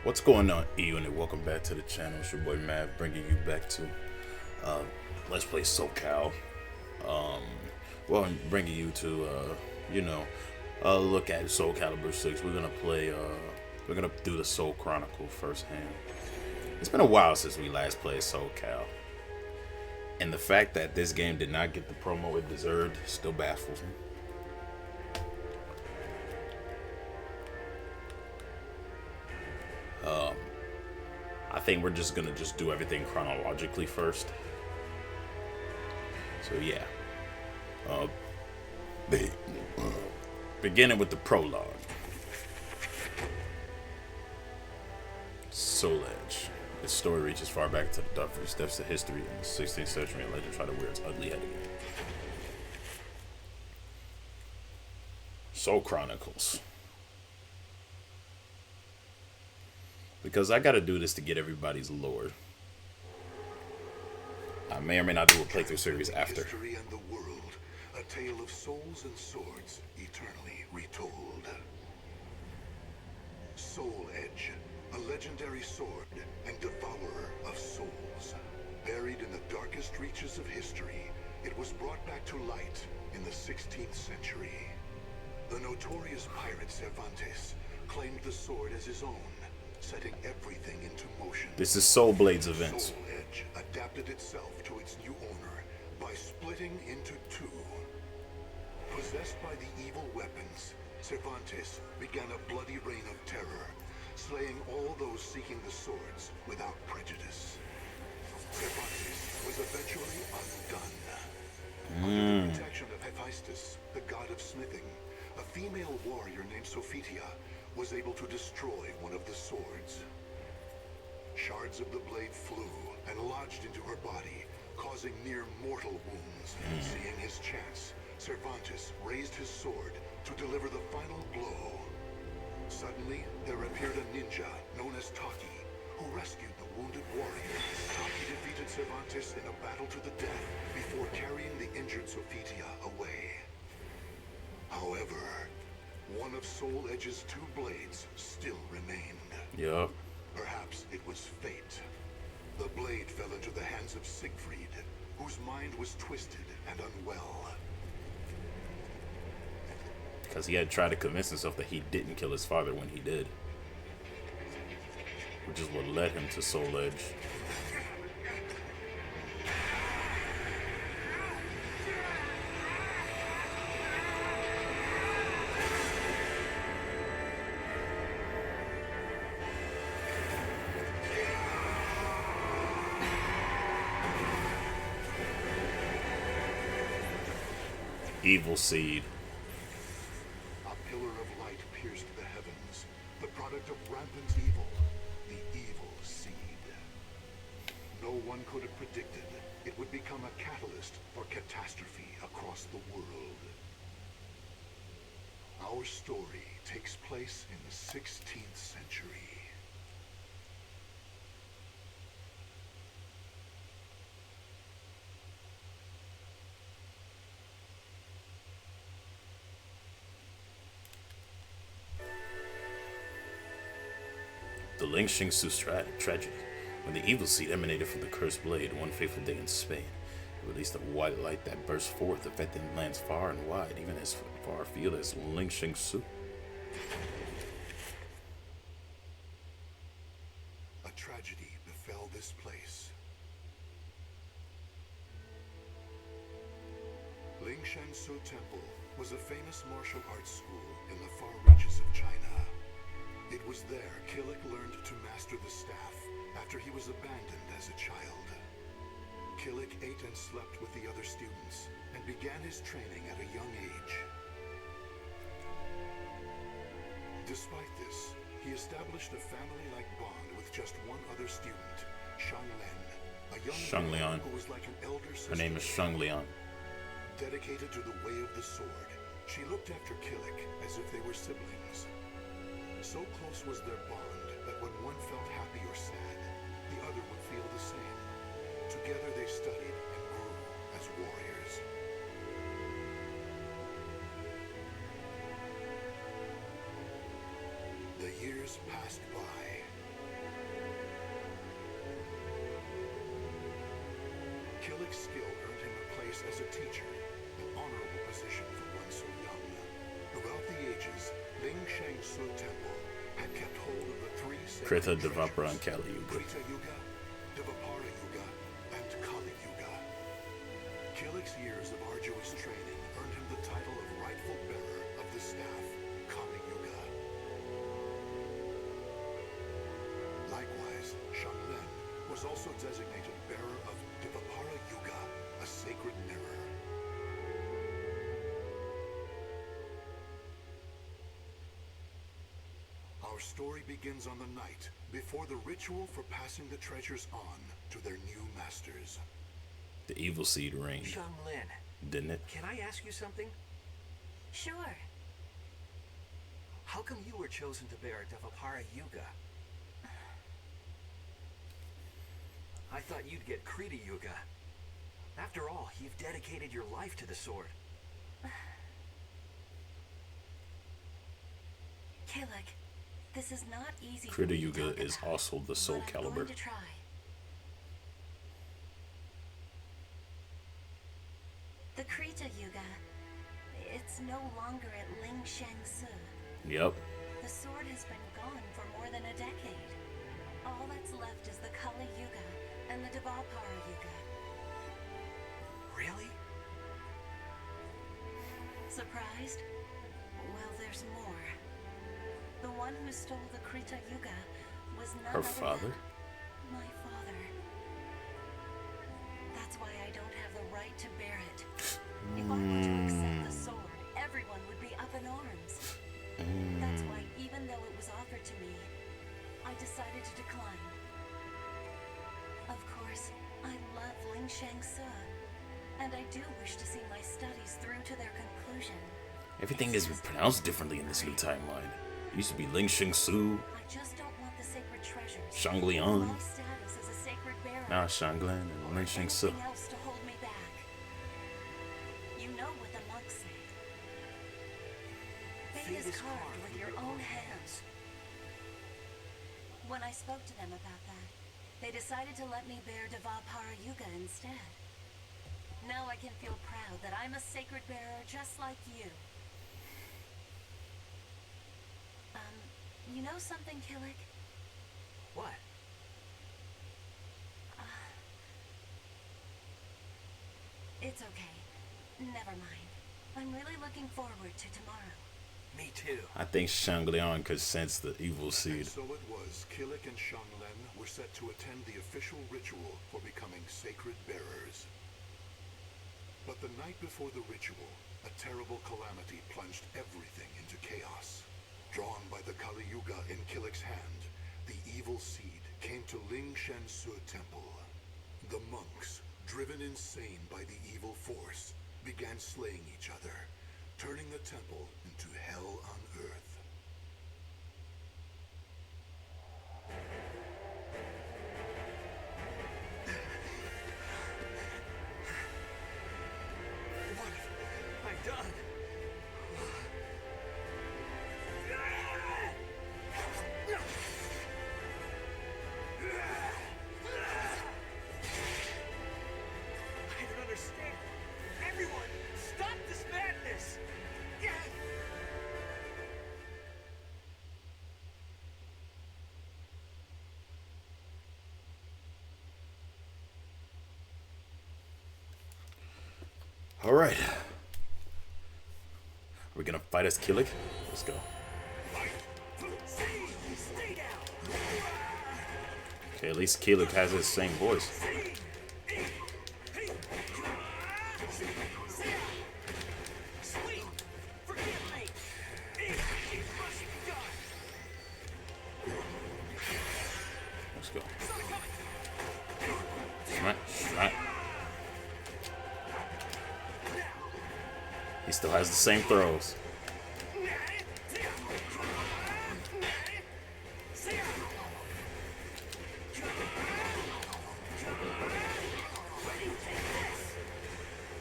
What's going on, E-Unit? Welcome back to the channel. It's your boy Mav, bringing you back to uh, Let's Play SoCal. Um, well, I'm bringing you to, look at Soul Calibur 6. We're gonna do the Soul Chronicle firsthand. It's been a while since we last played SoCal. And the fact that this game did not get the promo it deserved still baffles me. I think we're just gonna do everything chronologically first. So yeah, they beginning with the prologue. Soul Edge. Its story reaches far back to the darkest depths of history in the 16th century, and legend try to wear its ugly head again. Soul Chronicles. Because I gotta do this to get everybody's lore. I may or may not do a playthrough series after. History and the world, a tale of souls and swords, eternally retold. Soul Edge, a legendary sword and devourer of souls. Buried in the darkest reaches of history, it was brought back to light in the 16th century. The notorious pirate Cervantes claimed the sword as his own, setting everything into motion. This is Soul Blade's events. Soul Edge adapted itself to its new owner by splitting into two. Possessed by the evil weapons, Cervantes began a bloody reign of terror, slaying all those seeking the swords without prejudice. Cervantes was eventually undone. Under the protection of Hephaestus, the god of smithing, a female warrior named Sophitia was able to destroy one of the swords. Shards of the blade flew and lodged into her body, causing near mortal wounds. Seeing his chance, Cervantes raised his sword to deliver the final blow. Suddenly, there appeared a ninja known as Taki, who rescued the wounded warrior. Taki defeated Cervantes in a battle to the death before carrying the injured Sophitia away. However, one of Soul Edge's two blades still remained. Yup. Perhaps it was fate. The blade fell into the hands of Siegfried, whose mind was twisted and unwell. Because he had tried to convince himself that he didn't kill his father when he did. Which is what led him to Soul Edge. Evil Seed. A pillar of light pierced the heavens, the product of rampant evil, the evil seed. No one could have predicted it would become a catalyst for catastrophe across the world. Our story takes place in the 16th century. The Ling Shingsu tragedy. When the evil seed emanated from the cursed blade one fateful day in Spain, it released a white light that burst forth, affecting lands far and wide, even as far afield as Ling Shingsu. A tragedy befell this place. Ling Shangsu Temple was a famous martial arts school in the far reaches of China. It was there Killick learned to master the staff after he was abandoned as a child. Killick ate and slept with the other students and began his training at a young age. Despite this, he established a family-like bond with just one other student, Shang Len, a young woman who was like an elder sister. Her name is Shang Lian. Dedicated to the way of the sword, she looked after Killick as if they were siblings. So close was their bond that when one felt happy or sad, the other would feel the same. Together they studied and grew as warriors. The years passed by. Killick's skill earned him a place as a teacher, an honorable position for one so young. Throughout the ages, Ling Shang-Su Temple had kept hold of the three Krita, sacred Devapara, and treasures, Calibur. Krita Yuga, Devapara Yuga, and Kali Yuga. Killick's years of arduous training earned him the title of rightful bearer of the staff, Kali Yuga. Likewise, Shanglen was also designated bearer of Devapara Yuga, a sacred mirror. Our story begins on the night before the ritual for passing the treasures on to their new masters. The evil seed reigned, Shang-Lin, didn't it? can I ask you something? Sure. How come you were chosen to bear Devapara Yuga? I thought you'd get Krita Yuga. After all, you've dedicated your life to the sword. Killick, this is not easy. Krita Yuga is also the Soul but I'm Calibur. going to try. The Krita Yuga, it's no longer at Ling Shang-Su. Yep. The sword has been gone for more than a decade. All that's left is the Kali Yuga and the Devapara Yuga. Really? Surprised? Well, there's more. The one who stole the Krita Yuga was none Her other father? than my father. That's why I don't have the right to bear it. If I were to accept the sword, everyone would be up in arms. That's why, even though it was offered to me, I decided to decline. Of course, I love Ling Shang-Su, and I do wish to see my studies through to their conclusion. Everything is pronounced differently in this new timeline. It used to be Ling Shang-Su, I just don't want the sacred treasures. Shangliang. My status as a sacred bearer. Now Shanglan and Ling Shang-Su. Anything else to hold me back. You know what the monks say. Fate is carved with your own hands. When I spoke to them about that, they decided to let me bear Devapara Yuga instead. Now I can feel proud that I'm a sacred bearer just like you. You know something, Killick? What? It's okay. Never mind. I'm really looking forward to tomorrow. Me too. I think Shangliang could sense the evil And seed. so it was, Killick and Shanglen were set to attend the official ritual for becoming sacred bearers. But the night before the ritual, a terrible calamity plunged everything into chaos. Drawn by the Kali Yuga in Killick's hand, the evil seed came to Ling Shang-Su Temple. The monks, driven insane by the evil force, began slaying each other, turning the temple into hell on earth. What have I done? I don't understand. Everyone, stop this madness! Alright. Are we gonna fight as Killick? Let's go. Stay down! Okay, at least Killick has his same voice. Sweet! Forgive me! It must be done! Let's go. Smack, smack. He still has the same throws.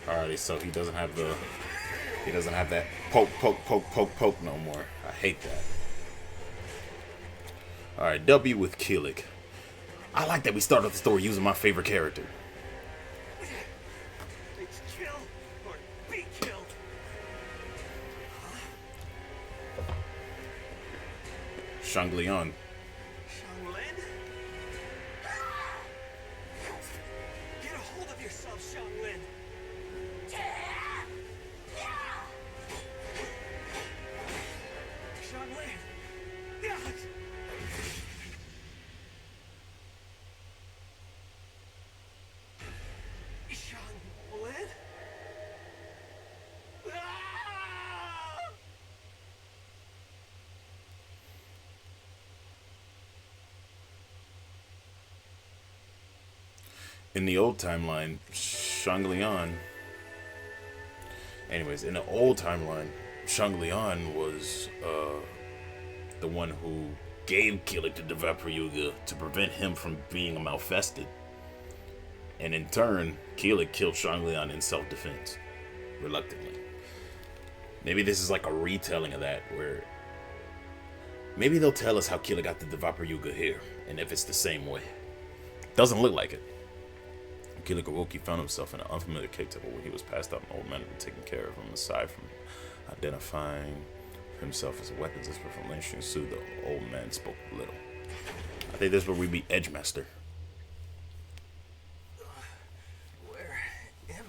Alrighty, so he doesn't have that poke, poke, poke, poke, poke no more. I hate that. Alright, W with Killick. I like that we started the story using my favorite character. Shangliang. Xianglin? Get a hold of yourself, Xianglin! Xianglin! Xianglin? In the old timeline, Shangliang. Anyways, in the old timeline, Shangliang was the one who gave Kilik to Devapra Yuga to prevent him from being malfested. And in turn, Kilik killed Shangliang in self-defense, reluctantly. Maybe this is like a retelling of that, where maybe they'll tell us how Kilik got the Devapra Yuga here, and if it's the same way. Doesn't look like it. Kilik awoke, he found himself in an unfamiliar cave temple where he was passed out an old man had been taking care of him. Aside from identifying himself as a weapons expert from Ling Su, the old man spoke little. I think this is where we meet Edgemaster. Where am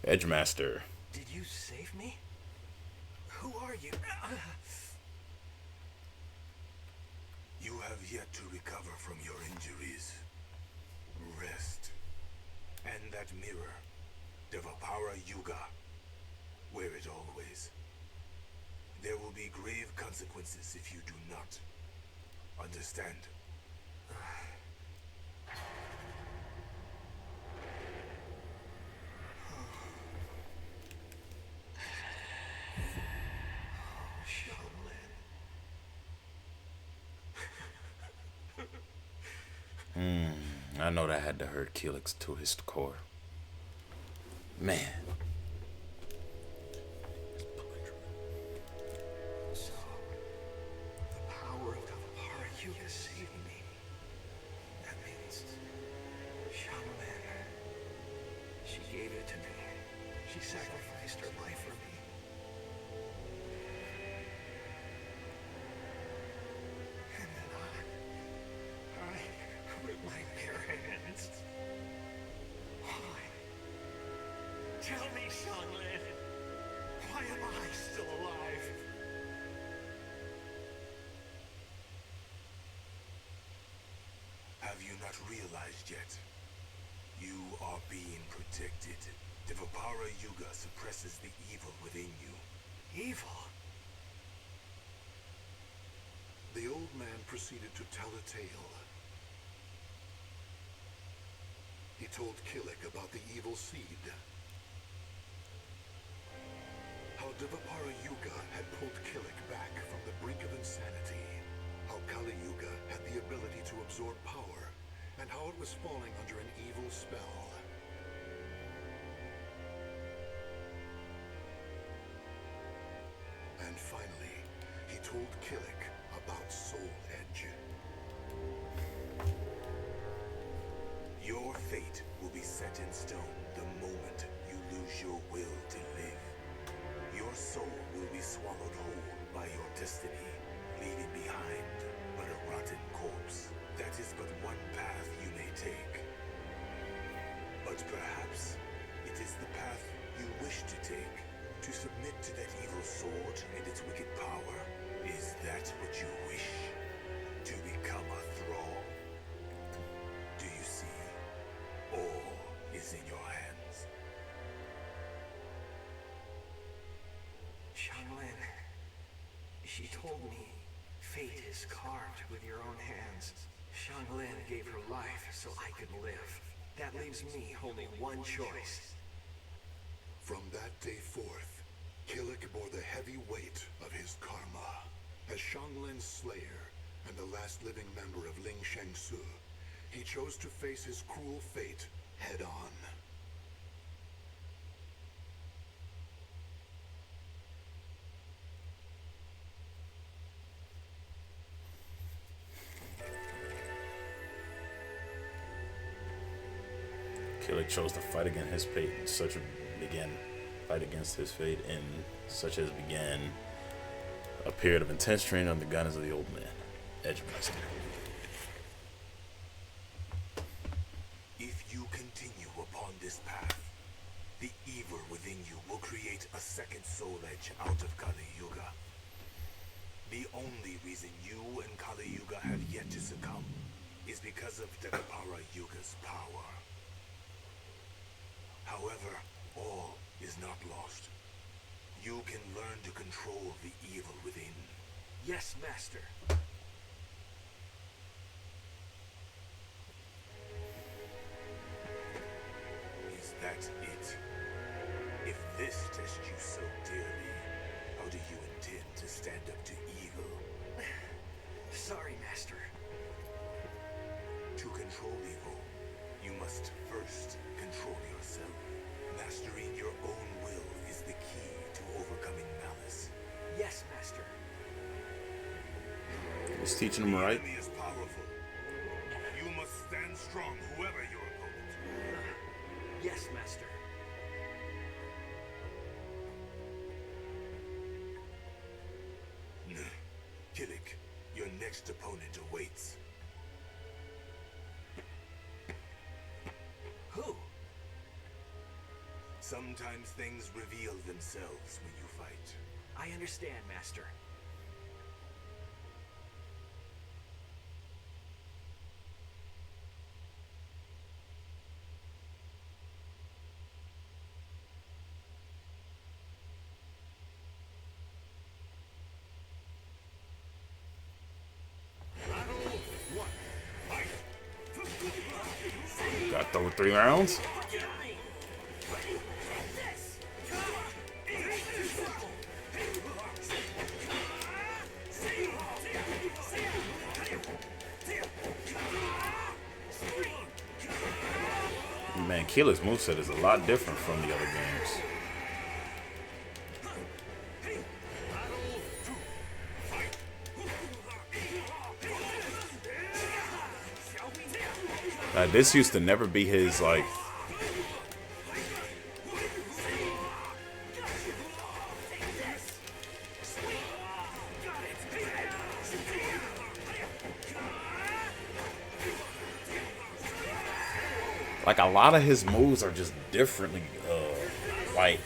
I? Edgemaster. Did you save me? Who are you? You have yet to recover from your injuries. Rest. And that mirror, Devapara Yuga. Wear it always. There will be grave consequences if you do not. Understand? I know that had to hurt Kilik to his core. Man. So, the power of Devapara Yuga saved me. That means Xianglin. She gave it to me. She sacrificed her life for me. And then I with my bare hands. Why? Tell me, Xianglin. Why am I still alive? Have you not realized yet? You are being protected. Devapara Yuga suppresses the evil within you. Evil? The old man proceeded to tell a tale. He told Kilik about the evil seed. How Devapara Yuga had pulled Kilik back from the brink of insanity. How Kali Yuga had the ability to absorb power, and how it was falling under an evil spell. And finally, he told Kilik about Soul Edge. Your fate will be set in stone the moment you lose your will to live. Your soul will be swallowed whole by your destiny, leaving behind but a rotten corpse. That is but one path you may take. But perhaps it is the path you wish to take, to submit to that evil sword and its wicked power. Is that what you wish? To become a thrall? Do you see? All is in your hands. Xianglin, she told me fate is carved with your own hands. Xianglin gave her life so I could live. That leaves me only one choice. From that day forth, Kilik bore the heavy weight of his karma. As Xianglin's slayer and the last living member of Ling Su, he chose to face his cruel fate head on. Kilik chose to fight against his fate in such a began fight against his fate, and such as began a period of intense training under the guidance of the old man, Edgemeister. If you continue upon this path, the evil within you will create a second soul edge out of Kali Yuga. The only reason you and Kali Yuga have yet to succumb is because of Devapara Yuga's power. However, all is not lost. You can learn to control the evil within. Yes, Master. Is that it? If this tests you so dearly, how do you intend to stand up to evil? Sorry, Master. To control evil, you must first control yourself. Mastering your own will is the key to overcoming malice. Yes, Master. He's teaching him right. The enemy is powerful. You must stand strong, whoever your opponent. Yes, Master. Killick, your next opponent awaits. Who? Sometimes things reveal themselves when you fight. I understand, Master. Got throw 3 rounds. Man, Killer's moveset is a lot different from the other games. This used to never be his, like... Like, a lot of his moves are just differently, like,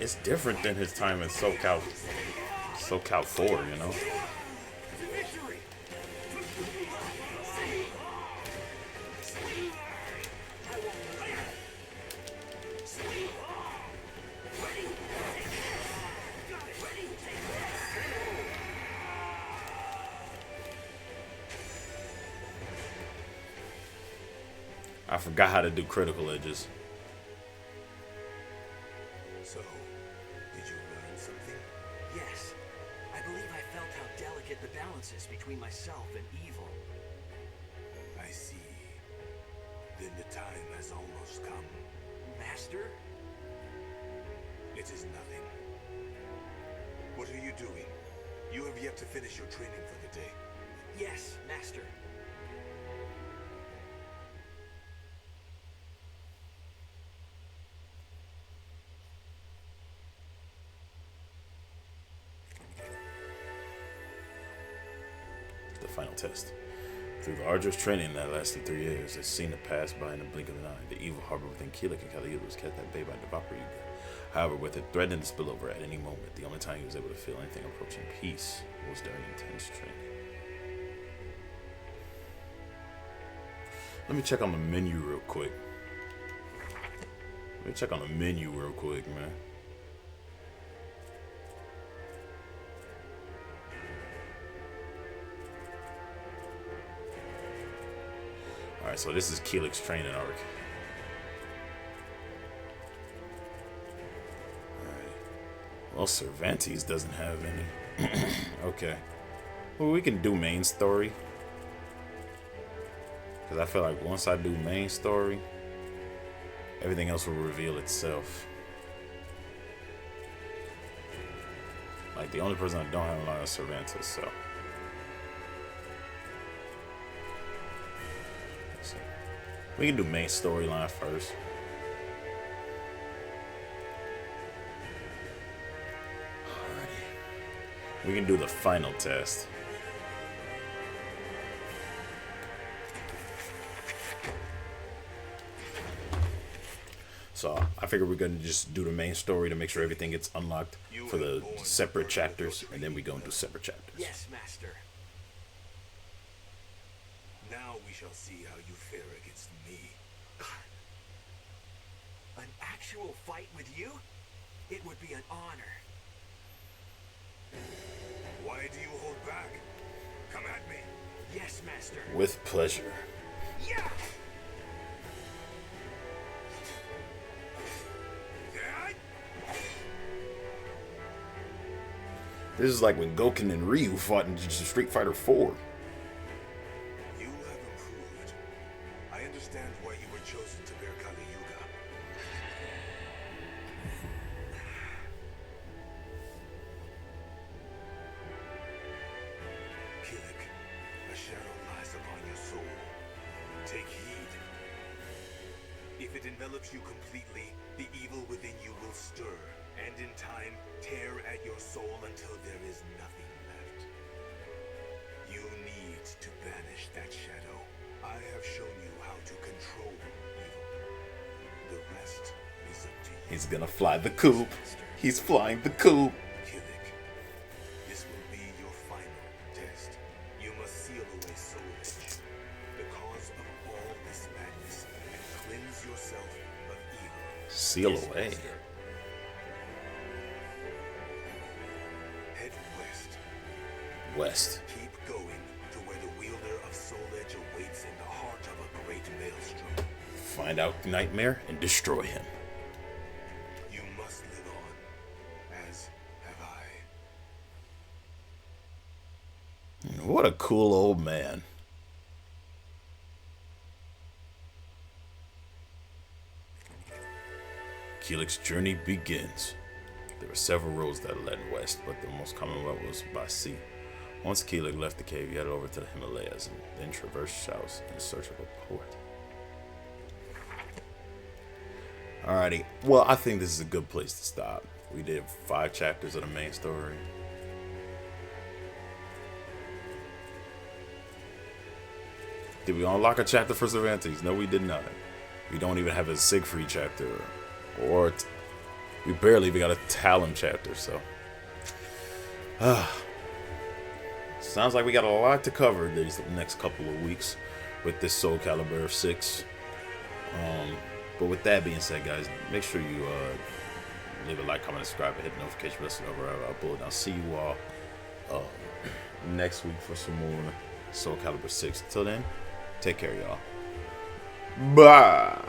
it's different than his time in SoCal 4, you know? I forgot how to do critical edges. So, did you learn something? Yes. I believe I felt how delicate the balance is between myself and evil. I see. Then the time has almost come. Master? It is nothing. What are you doing? You have yet to finish your training for the day. Yes, Master. The final test. Through the arduous training that lasted 3 years, it seemed to pass by in the blink of an eye. The evil harbor within Killick and Calibur was kept at bay by Devapara Yuga. However, with it threatening to spill over at any moment, the only time he was able to feel anything approaching peace was during intense training. Let me check on the menu real quick. Man. Alright, so this is Keelik's training arc. Alright. Well, Cervantes doesn't have any. Okay. Well, we can do main story. Because I feel like once I do main story, everything else will reveal itself. Like, the only person I don't have a lot is Cervantes, so. We can do main storyline first. We can do the final test. So I figure we're gonna just do the main story to make sure everything gets unlocked for the separate chapters, and then we go into separate chapters. Yes, Master. Now we shall see how you fare against me. An actual fight with you? It would be an honor. Why do you hold back? Come at me. Yes, Master. With pleasure. Yeah! This is like when Goken and Ryu fought in Street Fighter 4. You have improved. I understand why you were chosen to bear Calibur. Kilik, a shadow lies upon your soul. Take heed. If it envelops you completely, the evil within you will stir, and in time, tear at your soul until there is nothing left. You need to banish that shadow. I have shown you how to control evil. The rest is up to you. He's gonna fly the coop. He's flying the coop. Kilik, this will be your final test. You must seal away Soul Edge, the cause of all this madness, and cleanse yourself of evil. Seal Yes, away. Master. Head west. West. Keep going to where the wielder of Soul Edge awaits in the heart of a great maelstrom. Find out Nightmare and destroy him. You must live on, as have I. What a cool old man. Kilik's journey begins. There were several roads that led west, but the most common route was by sea. Once Kilik left the cave, he headed over to the Himalayas and then traversed south in search of a port. Alrighty, well, I think this is a good place to stop. We did 5 chapters of the main story. Did we unlock a chapter for Cervantes? No, we did not. We don't even have a Siegfried chapter, or we barely even got a Talon chapter, so. Sounds like we got a lot to cover these next couple of weeks with this Soul Calibur 6. But with that being said, guys, make sure you leave a like, comment, subscribe, and hit the notification bell so whenever I upload. I'll see you all next week for some more Soul Calibur 6. Till then, take care, y'all. Bye.